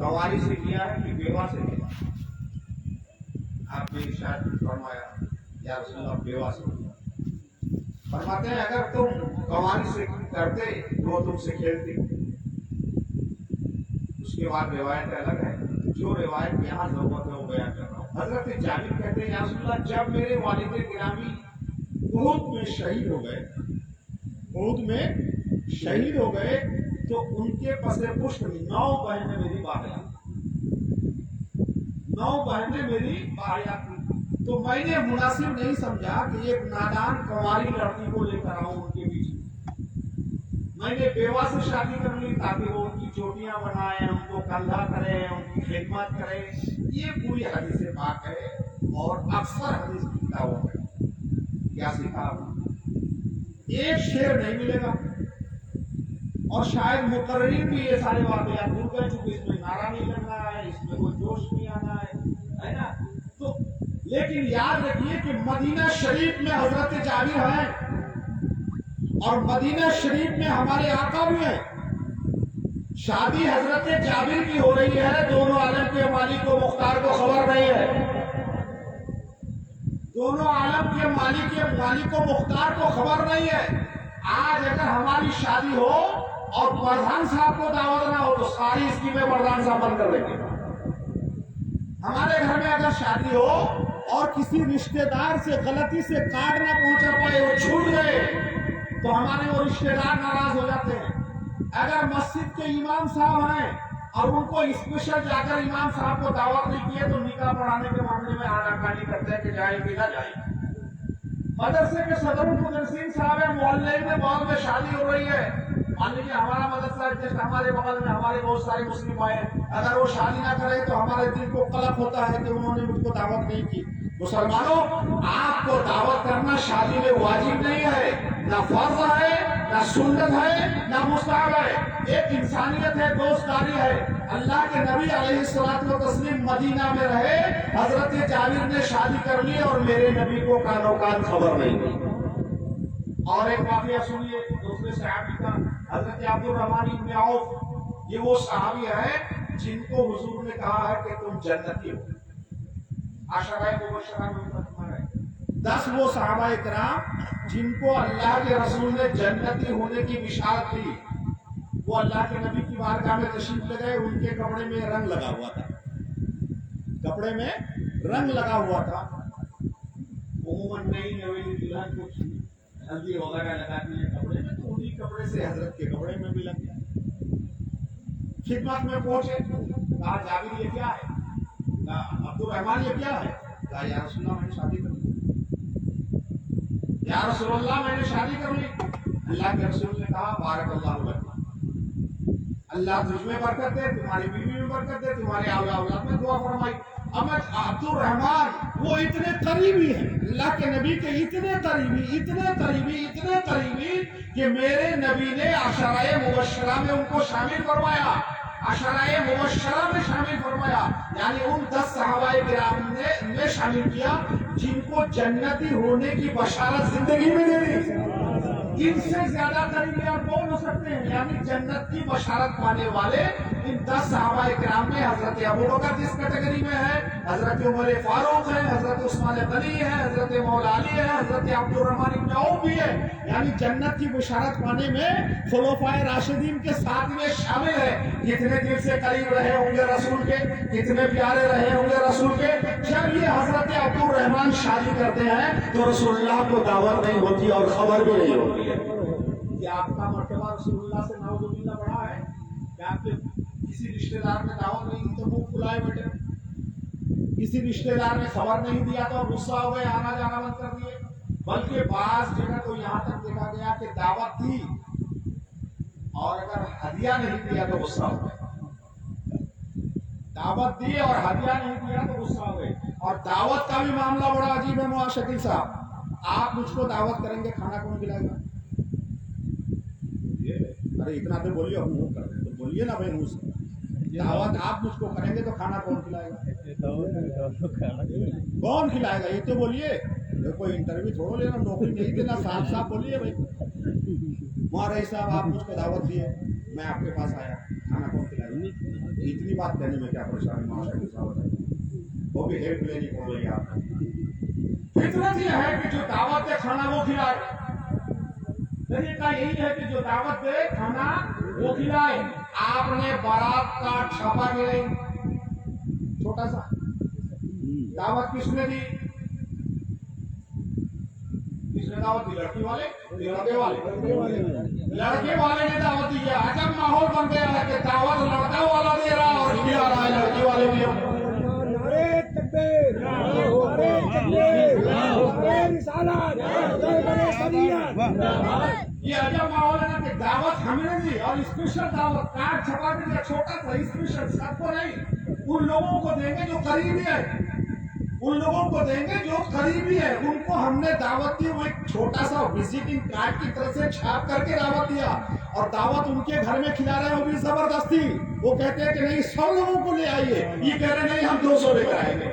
गवाही से किया है कि बेवा से किया? आपने इरशाद फरमाया या रसूलल्लाह बेवा से किया। फरमाते हैं अगर तुम गवाही से करते वो तुमसे खेलती। उसके बाद रिवायत अलग है, जो रिवायत यहाँ नौबत में बयान कर रहा हूँ। हजरत जाबिर कहते हैं या रसूलल्लाह जब मेरे वालिद गिरामी उहुद में शहीद हो गए, उहुद में शहीद हो गए तो उनके पसे पुष्ट 9 बहनें मेरी बाहया, 9 बहनें मेरी बाहया थी। तो मैंने मुनासिब नहीं समझा कि एक नादान कुंवारी लड़की को लेकर आऊं उनके बीच में। मैंने बेवा से शादी कर ली ताकि वो उनकी चोटियां बनाए, उनको कंधा करे, उनकी खिदमत करे। ये पूरी हदीस पाक है और अक्सर हदीस की किताबों में क्या सीखा एक शेर नहीं मिलेगा और शायद मुकर्रीन भी ये सारे वाक़यात भूल गए चूंकि इसमें नारा नहीं लगना है, इसमें कोई जोश नहीं आना है ना। तो लेकिन याद रखिए कि मदीना शरीफ में हजरत जाबिर हैं और मदीना शरीफ में हमारे आका भी हैं। शादी हजरत जाबिर की हो रही है, दोनों आलम के मालिक को मुख्तार को खबर नहीं है, दोनों आलम के मालिक को मुख्तार को खबर नहीं है। आज अगर हमारी शादी हो और प्रधान साहब को दावत ना हो तो सारी स्कीमें प्रधान साहब बंद कर देंगे। हमारे घर में अगर शादी हो और किसी रिश्तेदार से गलती से कार्ड ना पहुंचा पाए, वो छूट गए, तो हमारे वो रिश्तेदार नाराज हो जाते हैं। अगर मस्जिद के इमाम साहब हैं और उनको स्पेशल जाकर इमाम साहब को दावत नहीं किए तो निकाह पढ़ाने के मामले में आनाकानी करते हैं कि जाएगी ना जाएगी। मदरसे के सदर मुदर्रिसीन साहब है, मोहल्ले में बगल में शादी हो रही है, मान लीजिए हमारा मदरसा जस्ट हमारे बगल में हमारे बहुत सारे मुस्लिम भाई हैं, अगर वो शादी ना करे तो हमारे दिल को कलप होता है कि उन्होंने मुझको दावत नहीं की। मुसलमानों, आपको दावत करना शादी में वाजिब नहीं है, ना फर्ज है, ना सुन्नत है, ना मुस्तहब है। एक इंसानियत है, दोस्तारी है। अल्लाह के नबी अलैहिस्सलातु व तस्लीम मदीना में रहे, हजरत जाबिर ने शादी कर ली और मेरे नबी को कानो कान खबर नहीं दी। और एक वाकया सुनिए दूसरे सहाबी का, हजरत अब्दुर रहमान इब्न औफ, ये वो सहाबी है जिनको हुजूर ने कहा है कि तुम जन्नती हो। आशराए मुबश्शरा में 10 वो सहाबाए किराम जिनको अल्लाह के रसूल ने जन्नती होने की बिशारत दी, वो अल्लाह के नबी की बारगाह में तशरीफ ले गए। उनके कपड़े में रंग लगा हुआ था, कपड़े में रंग लगा हुआ था। उम्मन नई नवेली दुल्हन को हल्दी वगैरह लगाती है कपड़े में, तो उन्हीं कपड़े से हजरत के कपड़े में भी लग गया। खिदमत में पहुंचे, कहा जाबिर ये क्या है? अब्दुल रहमान ये क्या है? कहा या रसूलल्लाह मैंने शादी कर ली। या रसूलल्लाह मैंने शादी कर ली। अल्लाह के रसूल ने कहा बारकल्लाहु लक, अल्लाह तुझमें बरकत दे, तुम्हारी बीवी में बरकत दे, तुम्हारे औलाद में दुआ फरमाई। अब अब्दुल रहमान वो इतने करीबी हैं अल्लाह के नबी के, इतने करीबी कि मेरे नबी ने अशराए मुबश्शरा में उनको शामिल फरमाया, अशराए मुबश्शरा में शामिल फरमाया, यानी उन 10 सहाबाए किराम ने शामिल किया जिनको जन्नती होने की बशारत जिंदगी में दे दी। इनसे ज्यादा करीबी आप कौन हो सकते हैं? यानी जन्नत की बशारत पाने वाले इन 10 सहाबाए किराम में हजरत अबू बकर जिस कैटेगरी में है, हजरत उमर फारूक है, हजरत उस्मान गनी है, हजरत मौला अली है, हजरत अब्दुर रहमान इब्न औफ भी है। यानी जन्नत की बशारत पाने में खुलफाए राशिदीन के साथ में शामिल है। कितने दिल से करीब रहे होंगे रसूल के, कितने प्यारे रहे होंगे रसूल के। जब ये हजरत अब्दुर रहमान शादी करते हैं तो रसूलुल्लाह को दावत नहीं होती और खबर भी नहीं होती है। क्या आपका मर्तबा रसूलुल्लाह से नाउजुबिल्लाह बढ़ा है? क्या आपके किसी रिश्तेदार ने दावत नहीं दी तो मुंह फुलाए बैठे? किसी रिश्तेदार ने खबर नहीं दिया तो गुस्सा हो गए, आना जाना बंद कर दिए? बल्कि बाज जगह तो यहाँ तक देखा गया कि दावत दी और अगर हदिया नहीं दिया तो गुस्सा हो गए। दावत दी और हदिया नहीं दिया तो गुस्सा हो गए। और दावत का भी मामला बड़ा अजीब है। मुआ शकील साहब, आप मुझको दावत करेंगे, खाना कौन खिलाएगा? अरे इतना तो बोलिए, हम मुंह कर रहे तो बोलिए ना भाई मुंह से। दावत आप मुझको करेंगे तो खाना कौन खिलाएगा? कौन खिलाएगा ये तो बोलिए। कोई इंटरव्यू छोड़ो लेना, नौकरी नहीं देना, साफ साफ बोलिए भाई। वहाँ रही साहब आप मुझको दावत दिए, मैं आपके पास आया, खाना कौन खिलाएगा? इतनी बात कहने में क्या परेशानी माशा के साथ है, वो भी हेल्प लेनी पड़ रही है आपको। फितरत यह है कि जो दावत दे खाना वो खिलाए, तरीका यही है कि जो दावत दे खाना वो खिलाए। आपने बारात का छापा गिराई, छोटा सा दावत किसने दी? किसने दावत दी? लड़की वाले, लड़के वाले, लड़के वाले ने दावत दी है। अजब माहौल बन गया है कि दावत लड़का वाला दे रहा है और खिला रहा है लड़की वाले भी। ये अजब माहौल है ना कि दावत हमने दी और स्पेशल दावत कार्ड छपा दिया, छोटा सा स्पेशल, सबको नहीं, उन लोगों को देंगे जो करीबी है, उन लोगों को देंगे जो करीबी है, उनको हमने दावत दी। वो एक छोटा सा विजिटिंग कार्ड की तरह से छाप करके दावत दिया और दावत उनके घर में खिला रहे हैं, वो भी जबरदस्ती। वो कहते हैं कि नहीं 100 लोगों को ले आइए, ये कह रहे नहीं हम 200 लेकर आएंगे।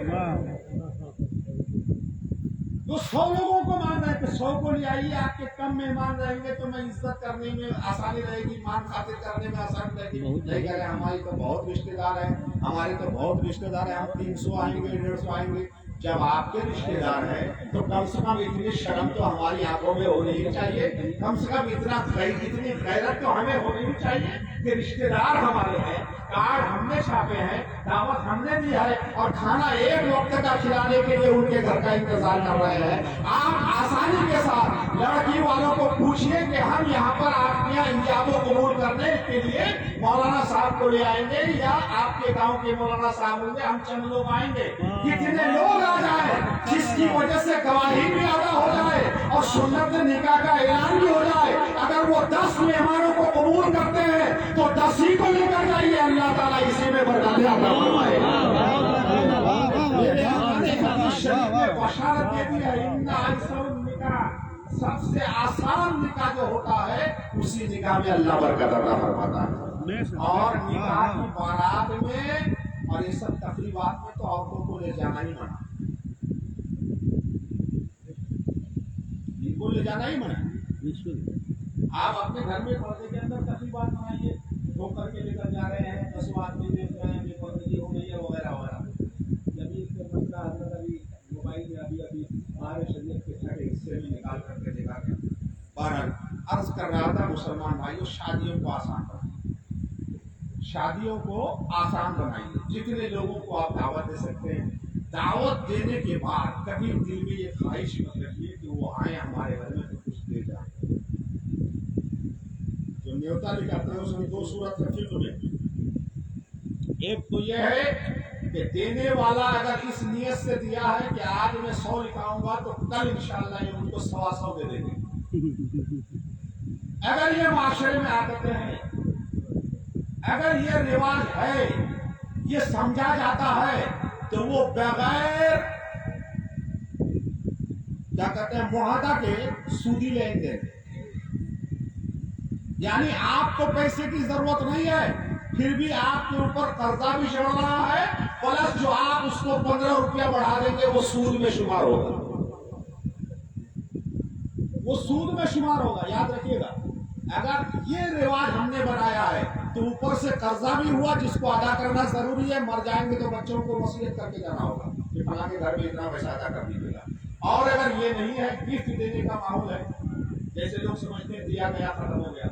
तो 100 लोगों को मान रहे हैं कि 100 को ले आइए, आपके कम मेहमान रहेंगे तो मैं इज्जत करने में आसानी रहेगी, मान खातिर करने में आसानी रहेगी। नहीं कह रहे हमारी तो बहुत रिश्तेदार हैं, हमारे तो बहुत रिश्तेदार हैं, हम 300 आएंगे, 150 आएंगे। जब आपके रिश्तेदार हैं तो कम से कम इतनी शर्म तो हमारी आंखों में होनी ही चाहिए, कम से कम इतनी गैरत तो हमें होनी ही चाहिए कि रिश्तेदार हमारे हैं, कार्ड हमने छापे हैं, दावत हमने दी है और खाना एक वक्त का खिलाने के लिए उनके घर का इंतजार कर रहे हैं। आप आसानी के साथ लड़की वालों को पूछिए कि हम यहाँ पर आपके यहाँ इंजाबो कबूल करने के लिए मौलाना साहब को ले आएंगे या आपके गांव के मौलाना साहब होंगे, हम चंद लोग आएंगे। कितने लोग आ जाए जिसकी वजह से गवाही भी अदा हो जाए और सुन्नत निकाह का ऐलान भी हो जाए। अगर वो 10 मेहमानों को कबूल करते हैं तो 10 ही को लेकर जाइए, अल्लाह ताला इसी में बरकत अता फरमाए। बशारत दे दी है, इन्ना अयसर निकाह, सबसे आसान निकाह जो होता है उसी निकाह में अल्लाह बरकत अता फरमाता है। और निकाह की बारात में और ये सब तकरीबात में तो औरतों को ले जाना ही मना, इनको ले जाना ही मना। आप अपने घर में पर्दे के अंदर तकरीबात मनाइए, वो करके लेकर जा रहे हैं, 10 आदमी देख रहे हैं, बेपर्दगी हो गई है वगैरह वगैरह। जब इसके मसला हजरत अभी मोबाइल में अभी हमारे शरीयत के छठे हिस्से में निकाल करके देखा गया। बहरहाल अर्ज कर रहा था मुसलमान भाइयों, शादियों को आसान बनाइए, शादियों को आसान बनाइए। जितने लोगों को आप दावत दे सकते हैं, दावत देने के बाद कभी दिल में ये ख्वाहिश मत रखिए कि वो आए हमारे घर में तो कुछ दे जाए। जो न्योता लिखाते हैं उसमें 2 सूरत रखी तुम्हें। एक तो यह है कि देने वाला अगर इस नियत से दिया है कि आज मैं 100 लिखाऊंगा तो कल इंशाअल्लाह ये उनको 100 दे देंगे। अगर ये माशरे में आदतें हैं, अगर ये रिवाज है, ये समझा जाता है तो वो बगैर क्या कहते हैं मुआहदा के सूदी लेंगे। यानी आपको पैसे की जरूरत नहीं है, फिर भी आपके ऊपर कर्जा भी चढ़ रहा है, प्लस जो आप उसको 15 रुपया बढ़ा देंगे वो सूद में शुमार होगा, वो सूद में शुमार होगा। याद रखिएगा, अगर ये रिवाज हमने बनाया है तो ऊपर से कर्जा भी हुआ जिसको अदा करना जरूरी है। मर जाएंगे तो बच्चों को वसीयत करके जाना होगा कि फलां के घर में इतना पैसा अदा कर दीजिएगा। और अगर ये नहीं है, गिफ्ट देने का माहौल है, जैसे लोग समझते हैं दिया गया खत्म हो गया,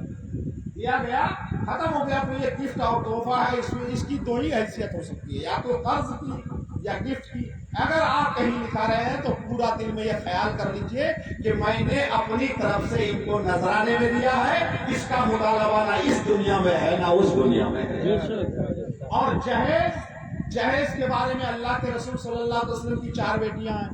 दिया गया खत्म हो गया, तो ये गिफ्ट और तोहफा है, इसमें इसकी 2 ही हैसियत हो सकती है, या तो कर्ज की या गिफ्ट की। अगर आप कहीं लिखा रहे हैं तो पूरा दिल में यह ख्याल कर लीजिए कि मैंने अपनी तरफ से इनको नजराने में दिया है, इसका मुतालबा ना इस दुनिया में है ना उस दुनिया में है। और जहेज के बारे में अल्लाह के रसूल सल्लल्लाहु अलैहि वसल्लम की 4 बेटियां हैं।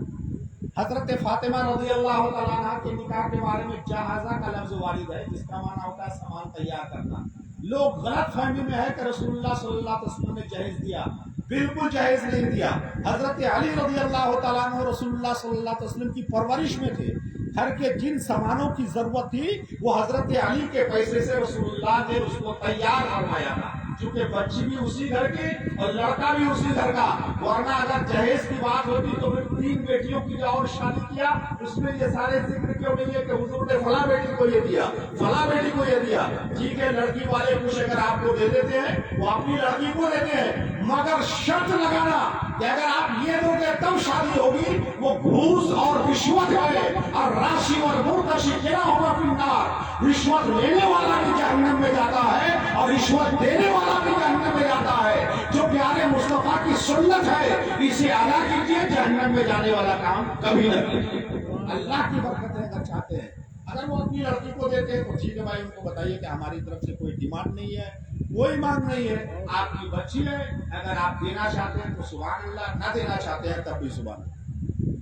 हजरत फातिमा रज़ियल्लाहु तआला अन्हा के निकाह के बारे में जहाजा का लफ्ज वारिद है, जिसका माना होता है सामान तैयार करना। लोग गलत फहमी में है कि रसूलुल्लाह सल्लल्लाहु अलैहि वसल्लम ने जहेज दिया, बिल्कुल जहेज नहीं दिया। हजरत अली रज़ियल्लाहु तआला अन्हु रसूलुल्लाह सल्लल्लाहु अलैहि वसल्लम की परवरिश में थे। घर के जिन सामानों की जरूरत थी वो हजरत अली के पैसे से रसूलुल्लाह ने उसको तैयार करवाया था, क्योंकि बच्ची भी उसी घर की और लड़का भी उसी घर का। वरना अगर जहेज की बात होती तो फिर 3 बेटियों की जो और शादी किया उसमें ये सारे जिक्र क्यों नहीं है कि हुजूर ने फला बेटी को ये दिया, फला बेटी को ये दिया। ठीक है, लड़की वाले कुछ अगर आपको दे देते हैं वो अपनी लड़की को देते हैं, मगर शर्त लगाना कि अगर आप ये दोगे तब शादी होगी। वो घूस और रिश्वत है, और राशि और मुर्तशी क्या होगा फिन्नार। रिश्वत लेने वाला भी जहन्नम में जाता है और रिश्वत देने वाला भी जहन्नम में जाता है। जो प्यारे मुस्तफा की सुन्नत है इसे अदा कीजिए, जहन्नम में जाने वाला काम कभी न कीजिए। अल्लाह की बरकतें अगर चाहते हैं, अगर वो अपनी लड़की को देते हैं तो ठीक है भाई, उनको बताइए कि हमारी तरफ से कोई डिमांड नहीं है, कोई मांग नहीं है, आपकी बच्ची है। अगर आप देना चाहते हैं तो सुभान अल्लाह, ना देना चाहते हैं तब भी सुभान अल्लाह।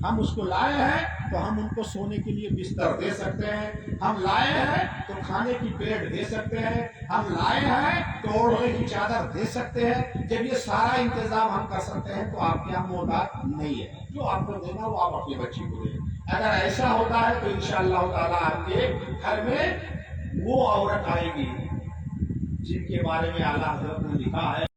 हम उसको लाए हैं तो हम उनको सोने के लिए बिस्तर दे सकते हैं, हम लाए हैं तो खाने की प्लेट दे सकते हैं, हम लाए हैं तो ओढ़ने की चादर दे सकते हैं। जब ये सारा इंतजाम हम कर सकते हैं तो आपके यहाँ मोहताज नहीं है। जो आपको देना वो आप अपनी बच्ची को दें। अगर ऐसा होता है तो इंशाअल्लाह ताला आपके घर में वो औरत आएगी जिनके बारे में आला हज़रत ने लिखा है।